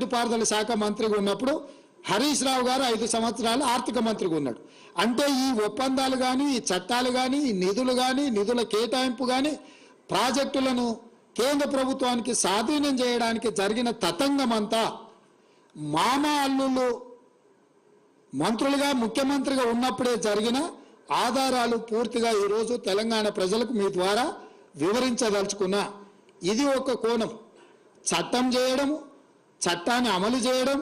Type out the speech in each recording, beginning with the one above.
నీటిపారుదల శాఖ మంత్రిగా ఉన్నప్పుడు హరీష్ రావు గారు 5 సంవత్సరాలు ఆర్థిక మంత్రిగా ఉన్నాడు. అంటే ఈ ఒప్పందాలు కానీ, ఈ చట్టాలు కానీ, ఈ నిధులు కానీ, నిధుల కేటాయింపు కానీ, ప్రాజెక్టులను కేంద్ర ప్రభుత్వానికి స్వాధీనం చేయడానికి జరిగిన తతంగమంతా మామ అల్లుళ్ళు మంత్రులుగా ముఖ్యమంత్రిగా ఉన్నప్పుడే జరిగిన ఆధారాలు పూర్తిగా ఈరోజు తెలంగాణ ప్రజలకు మీ ద్వారా వివరించదలుచుకున్నా. ఇది ఒక కోణం. చట్టం చేయడం, చట్టాన్ని అమలు చేయడం,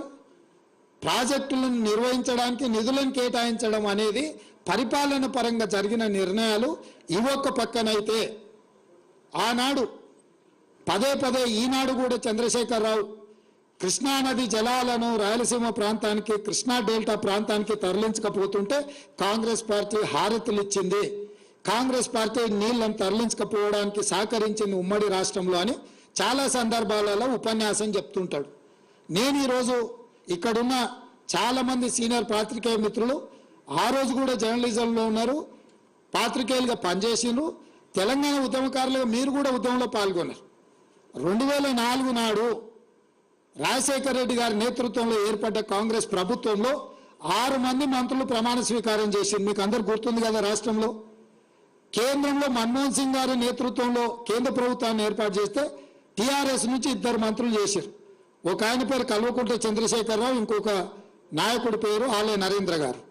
ప్రాజెక్టులను నిర్వహించడానికి నిధులను కేటాయించడం అనేది పరిపాలన పరంగా జరిగిన నిర్ణయాలు. ఇవొక్క పక్కనైతే ఆనాడు పదే ఈనాడు కూడా చంద్రశేఖరరావు కృష్ణానది జలాలను రాయలసీమ ప్రాంతానికి, కృష్ణా డెల్టా ప్రాంతానికి తరలించకపోతుంటే కాంగ్రెస్ పార్టీ హారతులు ఇచ్చింది, కాంగ్రెస్ పార్టీ నీళ్లను తరలించకపోవడానికి సహకరించింది ఉమ్మడి రాష్ట్రంలో అని చాలా సందర్భాలలో ఉపన్యాసం చెప్తుంటాడు. నేను ఈరోజు ఇక్కడున్న చాలామంది సీనియర్ పాత్రికేయ మిత్రులు ఆ రోజు కూడా జర్నలిజంలో ఉన్నారు, పాత్రికేయులుగా పనిచేసినారు, తెలంగాణ ఉద్యమకారులుగా మీరు కూడా ఉద్యమంలో పాల్గొన్నారు. 2004 నాడు రాజశేఖర రెడ్డి గారి నేతృత్వంలో ఏర్పడ్డ కాంగ్రెస్ ప్రభుత్వంలో 6 మంది మంత్రులు ప్రమాణ స్వీకారం చేసింది. మీకు అందరు గుర్తుంది కదా. రాష్ట్రంలో కేంద్రంలో మన్మోహన్ సింగ్ గారి నేతృత్వంలో కేంద్ర ప్రభుత్వాన్ని ఏర్పాటు చేస్తే టీఆర్ఎస్ నుంచి 2 మంత్రులు చేశారు. ఒక ఆయన పేరు కల్వకుంట్ల చంద్రశేఖరరావు, ఇంకొక నాయకుడి పేరు ఆలయ నరేంద్ర గారు.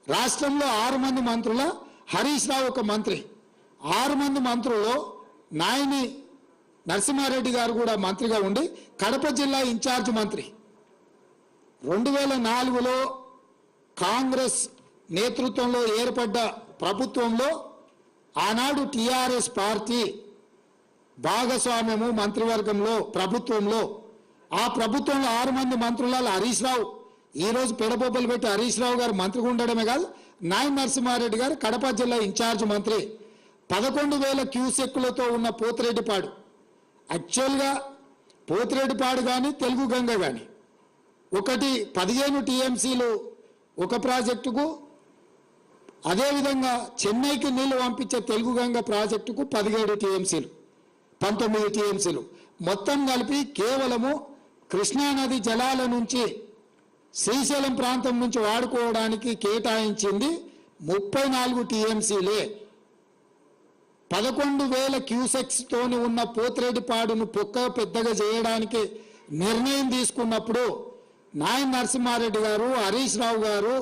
రాష్ట్రంలో 6 మంది మంత్రుల హరీష్ రావు ఒక మంత్రి. 6 మంది మంత్రుల్లో నాయని నరసింహారెడ్డి గారు కూడా మంత్రిగా ఉండి కడప జిల్లా ఇన్ఛార్జ్ మంత్రి. 2004లో కాంగ్రెస్ నేతృత్వంలో ఏర్పడ్డ ప్రభుత్వంలో ఆనాడు టీఆర్ఎస్ పార్టీ భాగస్వామ్యము మంత్రివర్గంలో ప్రభుత్వంలో. ఆ ప్రభుత్వంలో 6 మంది మంత్రులలో హరీష్ రావు, ఈరోజు పెడబొబ్బలు పెట్టి హరీష్ రావు గారు మంత్రిగా ఉండడమే కాదు, నాయన నరసింహారెడ్డి గారు కడప జిల్లా ఇన్ఛార్జ్ మంత్రి. 11,000 క్యూసెక్కులతో ఉన్న పోతిరెడ్డిపాడు, యాక్చువల్గా పోతిరెడ్డిపాడు కానీ తెలుగు గంగ కానీ ఒకటి 15 టీఎంసీలు ఒక ప్రాజెక్టుకు, అదేవిధంగా చెన్నైకి నీళ్లు పంపించే తెలుగు గంగ ప్రాజెక్టుకు 17 టీఎంసీలు, 19 టీఎంసీలు మొత్తం కలిపి కేవలము కృష్ణానది జలాల నుంచి శ్రీశైలం ప్రాంతం నుంచి వాడుకోవడానికి కేటాయించింది 34 టీఎంసీలే. 11,000 క్యూసెక్స్ తోని ఉన్న పోతిరెడ్డిపాడును పెద్దగా చేయడానికి నిర్ణయం తీసుకున్నప్పుడు నాయన నరసింహారెడ్డి గారు, హరీష్ రావు గారు,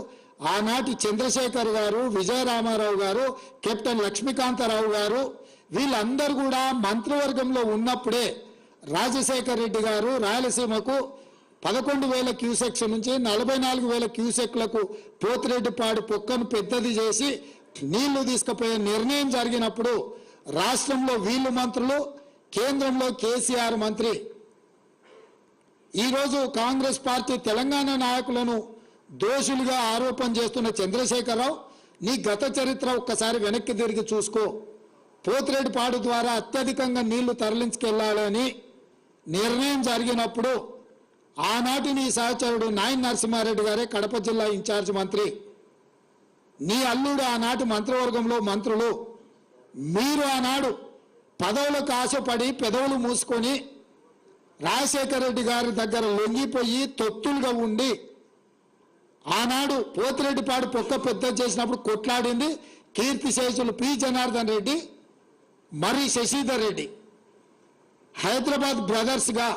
ఆనాటి చంద్రశేఖర్ గారు, విజయరామారావు గారు, కెప్టెన్ లక్ష్మీకాంతారావు గారు వీళ్ళందరూ కూడా మంత్రివర్గంలో ఉన్నప్పుడే రాజశేఖర రెడ్డి గారు రాయలసీమకు 11,000 క్యూసెక్స్ నుంచి 44,000 క్యూసెక్లకు పోతిరెడ్డిపాడు పొక్కను పెద్దది చేసి నీళ్లు తీసుకుపోయే నిర్ణయం జరిగినప్పుడు రాష్ట్రంలో వీళ్ళు మంత్రులు, కేంద్రంలో కేసీఆర్ మంత్రి. ఈరోజు కాంగ్రెస్ పార్టీ తెలంగాణ నాయకులను దోషులుగా ఆరోపణ చేస్తున్న చంద్రశేఖరరావు, నీ గత చరిత్ర ఒక్కసారి వెనక్కి తిరిగి చూసుకో. పోతిరెడ్డిపాడు ద్వారా అత్యధికంగా నీళ్లు తరలించుకెళ్లాలని నిర్ణయం జరిగినప్పుడు ఆనాటి నీ సహచరుడు నాయన నరసింహారెడ్డి గారే కడప జిల్లా ఇన్ఛార్జ్ మంత్రి. నీ అల్లుడు ఆనాటి మంత్రివర్గంలో మంత్రులు. మీరు ఆనాడు పదవులకు ఆశపడి పెదవులు మూసుకొని రాజశేఖర రెడ్డి గారి దగ్గర లొంగిపోయి తొత్తులుగా ఉండి ఆనాడు పోతిరెడ్డిపాడు పొక్క పెద్ద చేసినప్పుడు కొట్లాడింది కీర్తిశేషులు పి జనార్దన్ రెడ్డి, మరి శశిధర్ రెడ్డి. హైదరాబాద్ బ్రదర్స్గా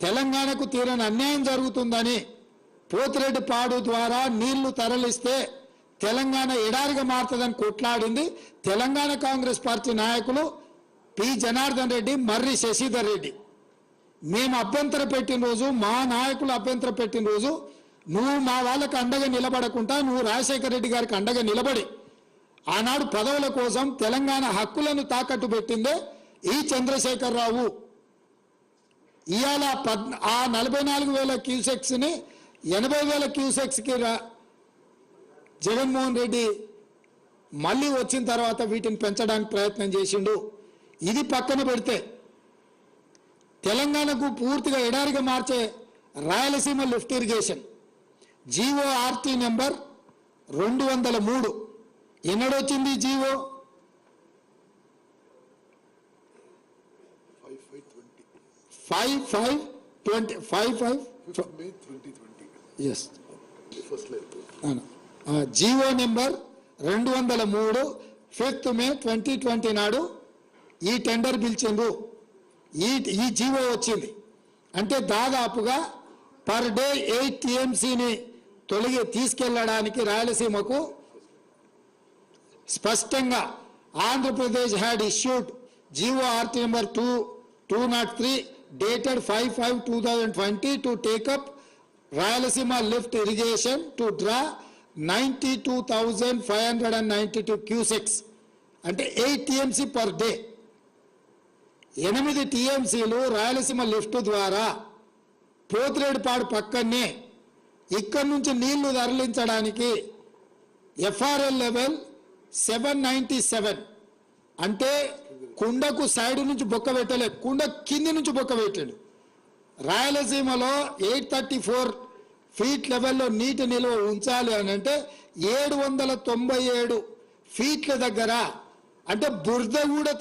తెలంగాణకు తీరని అన్యాయం జరుగుతుందని పోతిరెడ్డిపాడు ద్వారా నీళ్లు తరలిస్తే తెలంగాణ ఎడారిగా మారుతుందని కొట్లాడింది తెలంగాణ కాంగ్రెస్ పార్టీ నాయకులు పి జనార్దన్ రెడ్డి, మర్రి శశిధర్ రెడ్డి. మేము అభ్యంతర పెట్టిన రోజు, మా నాయకులు అభ్యంతర పెట్టిన రోజు నువ్వు మా వాళ్ళకి అండగా నిలబడకుండా నువ్వు రాజశేఖర రెడ్డి గారికి అండగా నిలబడి ఆనాడు పదవుల కోసం తెలంగాణ హక్కులను తాకట్టు పెట్టిందే ఈ చంద్రశేఖరరావు. ఇవాళ ఆ 44,000 క్యూసెక్స్ని 80,000 క్యూసెక్స్కి జగన్మోహన్ రెడ్డి మళ్ళీ వచ్చిన తర్వాత వీటిని పెంచడానికి ప్రయత్నం చేసిండు. ఇది పక్కన పెడితే తెలంగాణకు పూర్తిగా ఎడారిగా మార్చే Rayalaseema lift irrigation GORT number 203 ఎన్నడొచ్చింది జీవో? 5520 ఎస్ జీవో నెంబర్ 203 5 May 2020 నాడు ఈ టెండర్ పిలిచిండ్రు. ఈ జీవో వచ్చింది అంటే దాదాపుగా పర్ డే 8 TMCని తీసుకెళ్లడానికి రాయలసీమకు స్పష్టంగా Andhra Pradesh had issued GO RT number 203 dated 5/5/2020 to take up Rayalaseema lift irrigation to draw 92,592 cusecs అంటే 8 TMC per day. 8 TMCలు రాయలసీమ లిఫ్ట్ ద్వారా పోతిరేడుపాడు పక్కనే ఇక్కడి నుంచి నీళ్లు తరలించడానికి FRL లెవెల్ 797 అంటే కుండకు సైడ్ నుంచి బొక్క పెట్టలే, కుండ కింది నుంచి బొక్క పెట్టాడు. రాయలసీమలో 834 feet లెవెల్లో నీటి నిల్వ ఉంచాలి అని అంటే 797 feet దగ్గర అంటే బురద కూడా